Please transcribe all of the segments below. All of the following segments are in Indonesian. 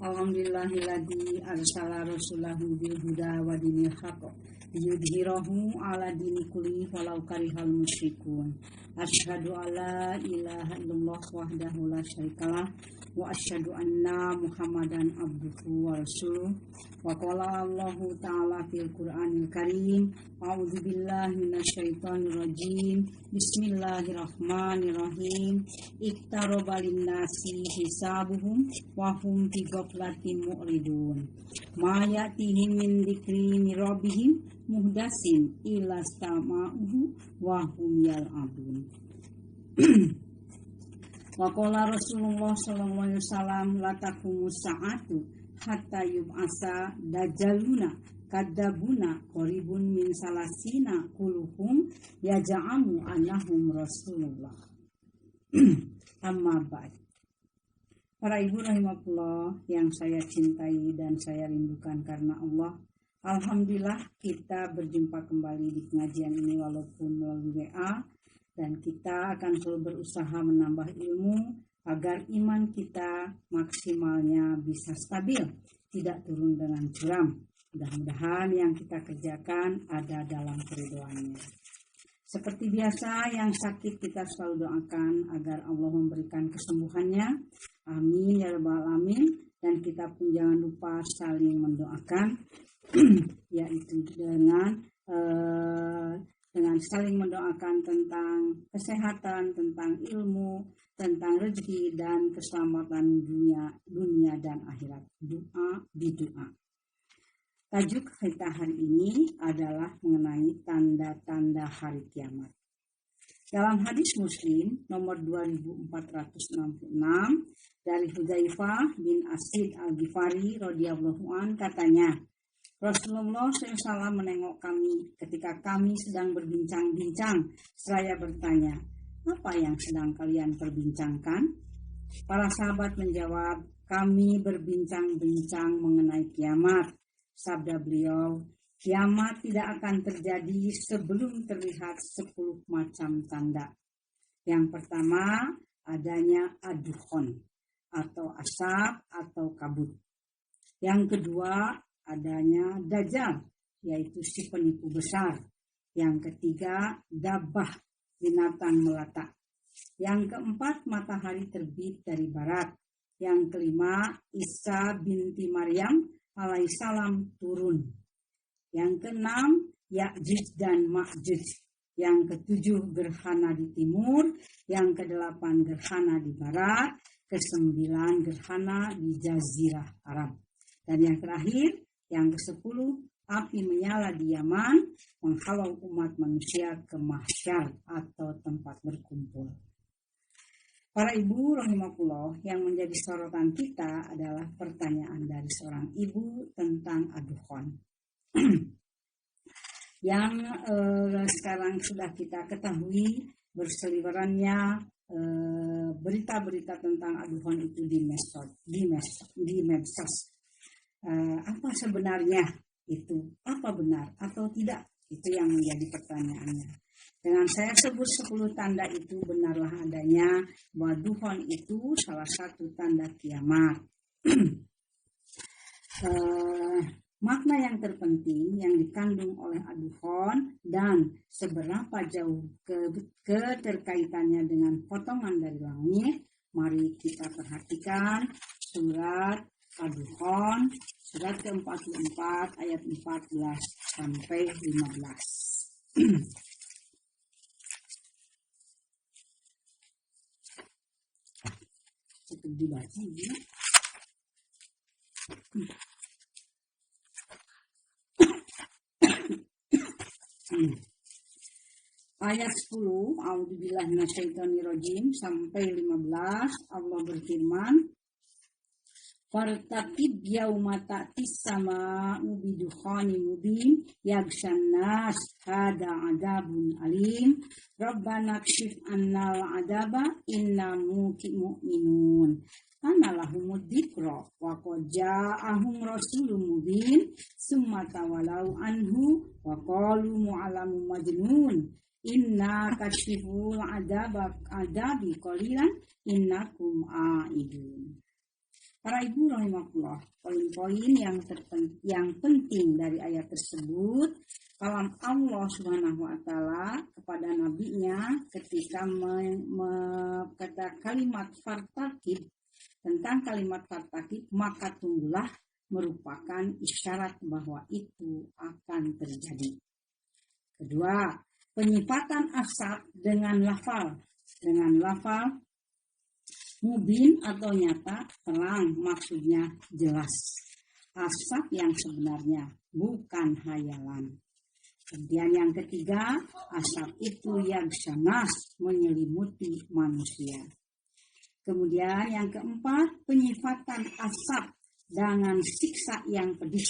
Alhamdulillahilladzi arsala rasulahu bil huda wa dinil haqq liyudhhirahu 'ala dini kulli walau karihal musyrikun. Asyhadu alla ilaha illallah wahdahu la syarikalah wa asyhadu anna Muhammadan abduhu wa rasuluh. Wa qala Allahu ta'ala fil Qur'anil Karim, a'udzu billahi minasyaitonir rajim. Bismillahirrahmanirrahim. Iktaraba lin-nasi hisabuhum wa hum fi ghaflatin mu'ridun. Ma ya'tihim min dzikri min rabbihim muhdatsin illa istama'uhu wa hum yal'abun. Wa qala Rasulullah sallallahu alaihi wasallam la taqumus sa'atu hatta yub'asa dajjaluna kadabuna qaribun min salasina kuluhum yaja'amu annahum Rasulullah. Amma ba'd. Para ibu rahimakumullah yang saya cintai dan saya rindukan karena Allah, alhamdulillah kita berjumpa kembali di pengajian ini walaupun melalui WA, dan kita akan selalu berusaha menambah ilmu agar iman kita maksimalnya bisa stabil, tidak turun dengan curam. Mudah-mudahan yang kita kerjakan ada dalam keridhoannya. Seperti biasa, yang sakit kita selalu doakan agar Allah memberikan kesembuhannya. Amin ya rabbal alamin. Dan kita pun jangan lupa saling mendoakan, yaitu dengan saling mendoakan tentang kesehatan, tentang ilmu, tentang rezeki dan keselamatan dunia dan akhirat. Doa bidoa. Tajuk kita hari ini adalah mengenai tanda-tanda hari kiamat. Dalam hadis Muslim nomor 2466 dari Hudzaifah bin Asid Al-Ghifari radhiyallahu an katanya, Rasulullah SAW menengok kami ketika kami sedang berbincang-bincang. Seraya bertanya, apa yang sedang kalian perbincangkan? Para sahabat menjawab, kami berbincang-bincang mengenai kiamat. Sabda beliau, kiamat tidak akan terjadi sebelum terlihat 10 macam tanda. Yang pertama, adanya adukhon atau asap atau kabut. Yang kedua, adanya dajjal, yaitu si penipu besar. Yang ketiga, dabbah, binatang melata. Yang keempat, matahari terbit dari barat. Yang kelima, Isa binti Maryam alaihissalam turun. Yang keenam, Ya'juj dan Ma'juj. Yang ketujuh, gerhana di timur. Yang kedelapan, gerhana di barat. Kesembilan, gerhana di Jazirah Arab. Dan yang terakhir, yang ke-10, api menyala di Yaman, menghalau umat manusia ke mahsyar atau tempat berkumpul. Para ibu rahimakumullah, yang menjadi sorotan kita adalah pertanyaan dari seorang ibu tentang adukhon. Yang sekarang sudah kita ketahui berseliwerannya berita-berita tentang adukhon itu di medsos. Apa sebenarnya itu? Apa benar atau tidak? Itu yang menjadi pertanyaannya. Dengan saya sebut 10 tanda itu benarlah adanya bahwa adukhon itu salah satu tanda kiamat. Makna yang terpenting yang dikandung oleh adukhon dan seberapa jauh keterkaitannya dengan potongan dari langit, mari kita perhatikan surat Adukhon, surat ke-44 ayat 14 sampai 15. Cukup dibaca ya. Ayat 10, a'udzubillahi minasyaitonirrajim sampai 15, Allah berfirman, Fartaqib yauma ta'tis sama'u bidukhanin mubin yaghshan nas hada adzabun alim rabbana kshif annal adzaba inna mu'minun ana lahumud dzikra wa qad ja'ahum rasulun mubin summa tawalau anhu wa qalu mu'allamun majnun inna kashiful adabi qalilan innakum a'idun. Para ibu rahimahullah, poin-poin yang penting dari ayat tersebut, kalam Allah Subhanahu wa taala kepada nabinya ketika kata kalimat fartakib, tentang kalimat fartakib, maka tunggulah, merupakan isyarat bahwa itu akan terjadi. Kedua, penyifatan asap dengan lafal mubin atau nyata, terang, maksudnya jelas. Asap yang sebenarnya, bukan hayalan. Kemudian yang ketiga, asap itu yaghshanas, menyelimuti manusia. Kemudian yang keempat, penyifatan asap dengan siksa yang pedih.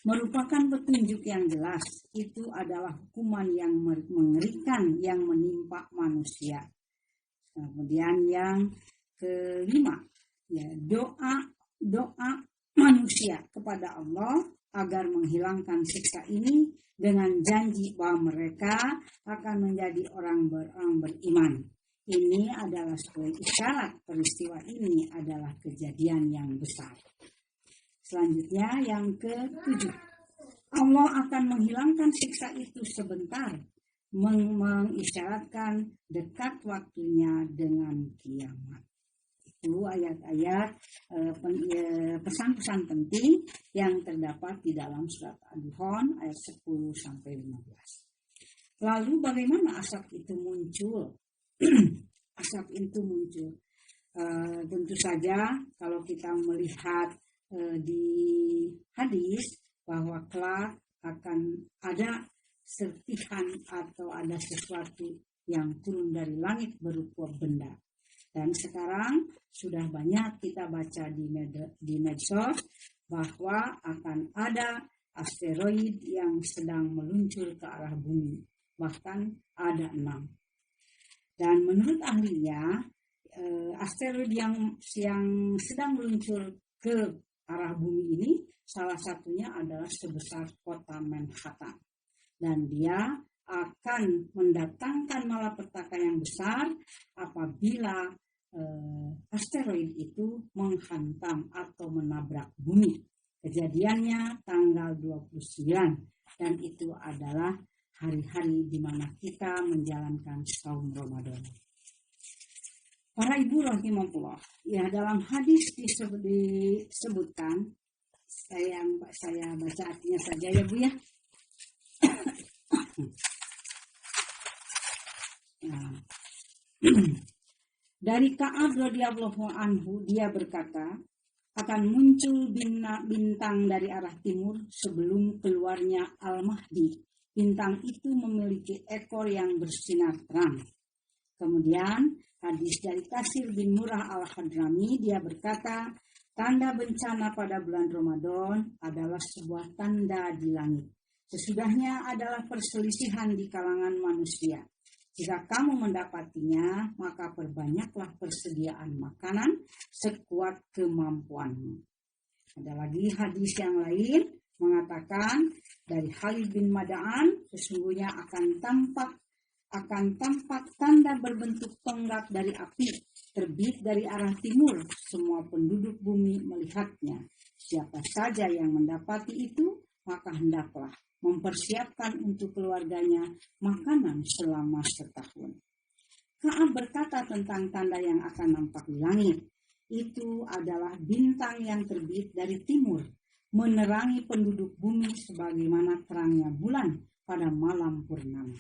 Merupakan petunjuk yang jelas, itu adalah hukuman yang mengerikan yang menimpa manusia. Kemudian yang kelima, doa manusia kepada Allah agar menghilangkan siksa ini dengan janji bahwa mereka akan menjadi orang beriman. Ini adalah sebuah isyarat peristiwa ini adalah kejadian yang besar. Selanjutnya yang ketujuh, Allah akan menghilangkan siksa itu sebentar, mengisyaratkan dekat waktunya dengan kiamat. Itu ayat-ayat pesan-pesan penting yang terdapat di dalam surat Ad-Duhan ayat 10-15. Lalu bagaimana asap itu muncul? Asap itu muncul. Tentu saja kalau kita melihat di hadis bahwa kelak akan ada serpihan atau ada sesuatu yang turun dari langit berupa benda. Dan sekarang sudah banyak kita baca di medsos bahwa akan ada asteroid yang sedang meluncur ke arah bumi. Bahkan ada 6. Dan menurut ahlinya, asteroid yang sedang meluncur ke arah bumi ini salah satunya adalah sebesar kota Manhattan. Dan dia akan mendatangkan malapetaka yang besar apabila asteroid itu menghantam atau menabrak bumi. Kejadiannya tanggal 29 dan itu adalah hari-hari di mana kita menjalankan saum Ramadan. Para ibu rahimahullah, ya dalam hadis disebutkan, saya baca artinya saja ya Bu ya. Dari Ka'ab radhiyallahu anhu, dia berkata, akan muncul bintang dari arah timur sebelum keluarnya Al-Mahdi. Bintang itu memiliki ekor yang bersinar terang. Kemudian hadis dari Kasir bin Murrah Al-Hadrami, dia berkata, tanda bencana pada bulan Ramadan adalah sebuah tanda di langit. Sesudahnya adalah perselisihan di kalangan manusia. Jika kamu mendapatinya, maka perbanyaklah persediaan makanan sekuat kemampuanmu. Ada lagi hadis yang lain mengatakan dari Khalid bin Mada'an, sesungguhnya akan tampak tanda berbentuk tonggak dari api terbit dari arah timur. Semua penduduk bumi melihatnya. Siapa saja yang mendapati itu, maka hendaklah mempersiapkan untuk keluarganya makanan selama setahun. Ka'ab berkata tentang tanda yang akan nampak di langit. Itu adalah bintang yang terbit dari timur, menerangi penduduk bumi sebagaimana terangnya bulan pada malam purnama.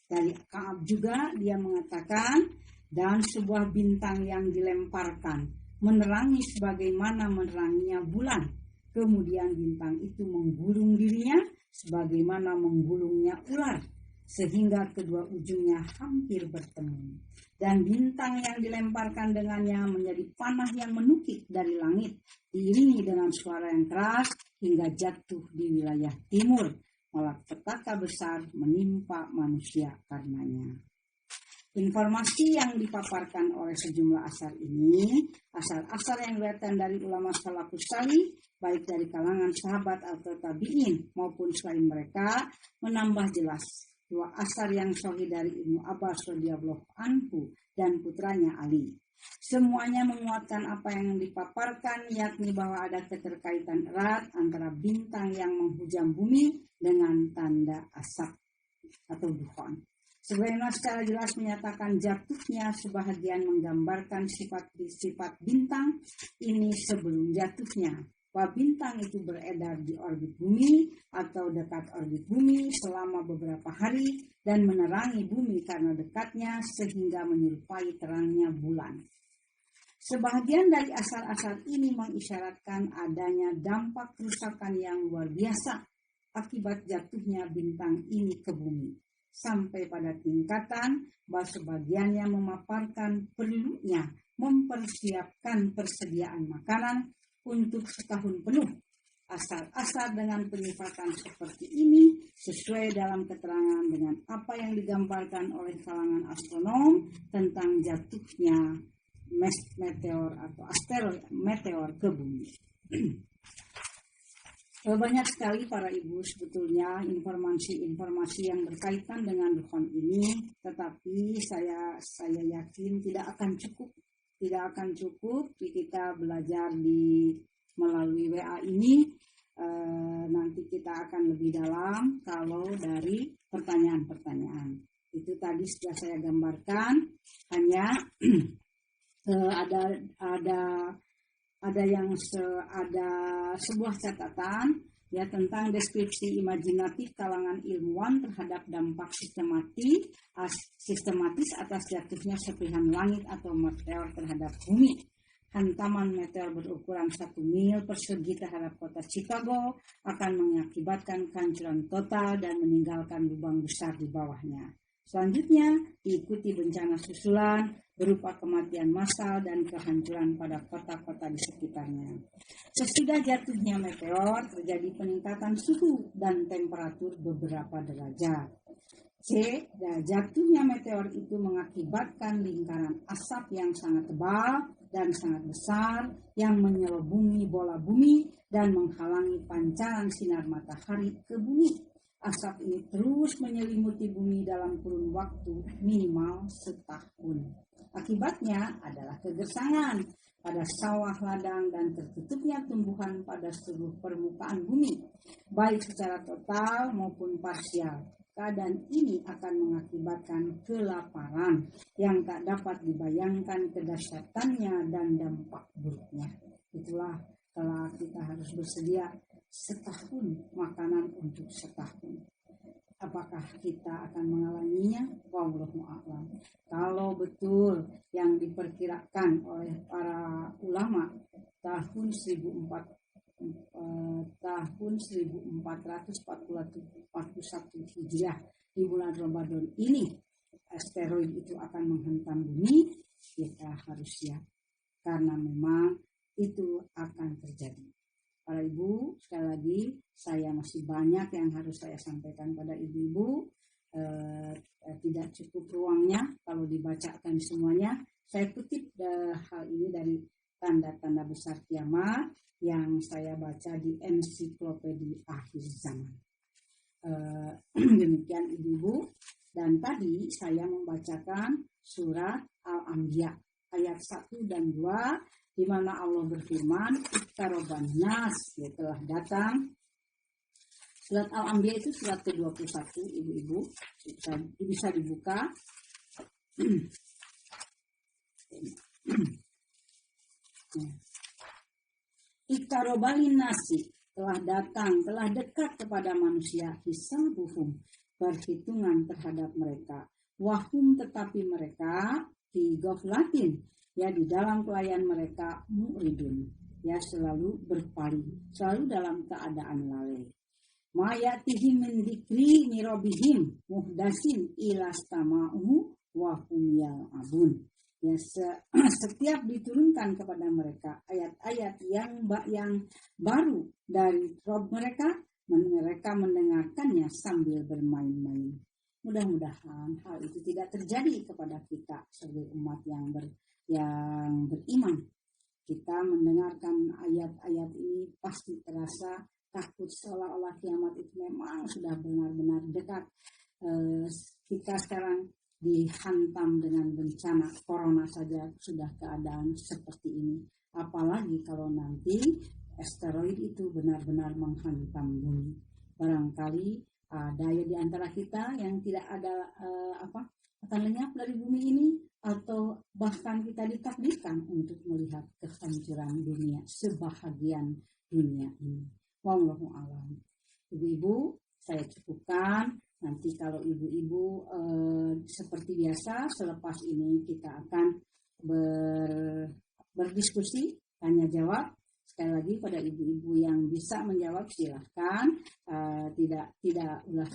Dari Ka'ab juga dia mengatakan, dan sebuah bintang yang dilemparkan, menerangi sebagaimana meneranginya bulan. Kemudian bintang itu menggulung dirinya sebagaimana menggulungnya ular, sehingga kedua ujungnya hampir bertemu. Dan bintang yang dilemparkan dengannya menjadi panah yang menukik dari langit, diiringi dengan suara yang keras hingga jatuh di wilayah timur. Malapetaka besar menimpa manusia karenanya. Informasi yang dipaparkan oleh sejumlah asar ini, asar-asar yang datang dari ulama salafus salih, baik dari kalangan sahabat atau tabi'in maupun selain mereka, menambah jelas dua asar yang sahih dari Ibnu Abbas radhiyallahu anhu dan putranya Ali. Semuanya menguatkan apa yang dipaparkan, yakni bahwa ada keterkaitan erat antara bintang yang menghujam bumi dengan tanda asap atau dukhon. Sebagaimana secara jelas menyatakan jatuhnya sebahagian menggambarkan sifat-sifat bintang ini sebelum jatuhnya. Bahwa bintang itu beredar di orbit bumi atau dekat orbit bumi selama beberapa hari dan menerangi bumi karena dekatnya sehingga menyerupai terangnya bulan. Sebahagian dari asal-asal ini mengisyaratkan adanya dampak kerusakan yang luar biasa akibat jatuhnya bintang ini ke bumi. Sampai pada tingkatan bahwa sebagiannya memaparkan perlunya mempersiapkan persediaan makanan untuk setahun penuh. Asal-asal dengan penyifatan seperti ini sesuai dalam keterangan dengan apa yang digambarkan oleh kalangan astronom tentang jatuhnya meteor atau asteroid meteor ke bumi. Banyak sekali para ibu sebetulnya informasi-informasi yang berkaitan dengan dukhon ini, tetapi saya yakin tidak akan cukup kita belajar melalui WA ini. Nanti kita akan lebih dalam kalau dari pertanyaan-pertanyaan. Itu tadi sudah saya gambarkan, hanya ada sebuah catatan ya tentang deskripsi imajinatif kalangan ilmuwan terhadap dampak sistematis atas jatuhnya serpihan langit atau meteor terhadap bumi. Hantaman meteor berukuran 1 mil persegi terhadap kota Chicago akan mengakibatkan kehancuran total dan meninggalkan lubang besar di bawahnya. Selanjutnya diikuti bencana susulan berupa kematian massal dan kehancuran pada kota-kota di sekitarnya. Sesudah jatuhnya meteor terjadi peningkatan suhu dan temperatur beberapa derajat. Jatuhnya meteor itu mengakibatkan lingkaran asap yang sangat tebal dan sangat besar yang menyelubungi bola bumi dan menghalangi pancaran sinar matahari ke bumi. Asap ini terus menyelimuti bumi dalam kurun waktu minimal setahun. Akibatnya adalah kegersangan pada sawah ladang dan tertutupnya tumbuhan pada seluruh permukaan bumi, baik secara total maupun parsial. Keadaan ini akan mengakibatkan kelaparan yang tak dapat dibayangkan kedahsyatannya dan dampak buruknya. Itulah kalau kita harus bersedia setahun makanan untuk setahun. Apakah kita akan mengalaminya? Wallahu a'lam. Kalau betul yang diperkirakan oleh para ulama tahun 1441 Hijriah di bulan Ramadan ini asteroid itu akan menghantam bumi, kita harus siap karena memang itu akan terjadi. Para ibu, sekali lagi saya masih banyak yang harus saya sampaikan pada ibu-ibu. Tidak cukup ruangnya kalau dibacakan semuanya. Saya kutip hal ini dari tanda-tanda besar kiamat yang saya baca di ensiklopedia akhir zaman. Demikian ibu-ibu. Dan tadi saya membacakan surat Al-Anbiya ayat 1 dan 2 di mana Allah berfirman, "Iqtaraban nas," ya telah datang. Surat Al-Anbiya itu surat ke-21, ibu-ibu. Bisa dibuka. Iqtarabalin nasi, telah datang, telah dekat kepada manusia hisabuhum, perhitungan terhadap mereka. Wahum, tetapi mereka fi ghaflatin, ya di dalam pelayan mereka mu'ridun, ya selalu berpaling, selalu dalam keadaan lalai. Mayatihim min dzikri mirobihim muhdasin ilastama'u wa hum yal'abun. Ya, setiap diturunkan kepada mereka ayat-ayat yang baru dari Rabb mereka mendengarkannya sambil bermain-main. Mudah-mudahan hal itu tidak terjadi kepada kita sebagai umat yang beriman. Kita mendengarkan ayat-ayat ini pasti terasa takut, seolah-olah kiamat itu memang sudah benar-benar dekat. Kita sekarang dihantam dengan bencana corona saja sudah keadaan seperti ini. Apalagi kalau nanti asteroid itu benar-benar menghantam bumi. Barangkali ada di antara kita yang tidak ada akan lenyap dari bumi ini, atau bahkan kita ditakdirkan untuk melihat kehancuran dunia, sebahagian dunia ini. Wallahu a'lam. Ibu-ibu, saya cukupkan. Nanti kalau ibu-ibu seperti biasa, selepas ini kita akan berdiskusi, tanya jawab. Sekali lagi pada ibu-ibu yang bisa menjawab silahkan, tidak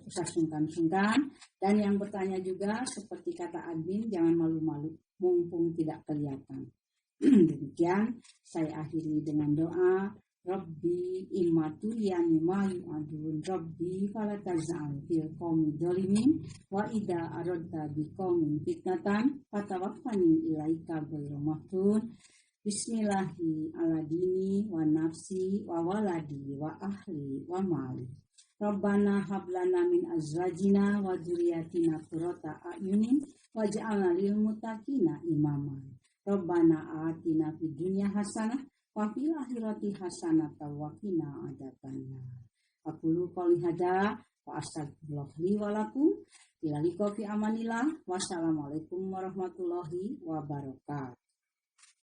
usah sungkan-sungkan. Dan yang bertanya juga seperti kata admin, jangan malu-malu, mumpung tidak kelihatan. Demikian saya akhiri dengan doa. Rabbi imatu yani ma yu'adun Rabbi falataz'al fil qawmi dhalimin wa idza aradta bi qawmin fitnatan fatawaffani ilaika ghairu maftun. Bismillahi ala dini wa nafsi wa waladi wa ahli wa mali. Rabbana hablana min azwajina wa dzurriyyatina qurrata a'yunin waj'alna lil muttaqina imama. Rabbana atina fid dunya hasanah wa fil akhirati hasanah wa qina adzabannar. Aqulu qouli hadza wa astaghfirullah li wa lakum. Ila liqa fi amanillah. Wassalamualaikum warahmatullahi wabarakatuh.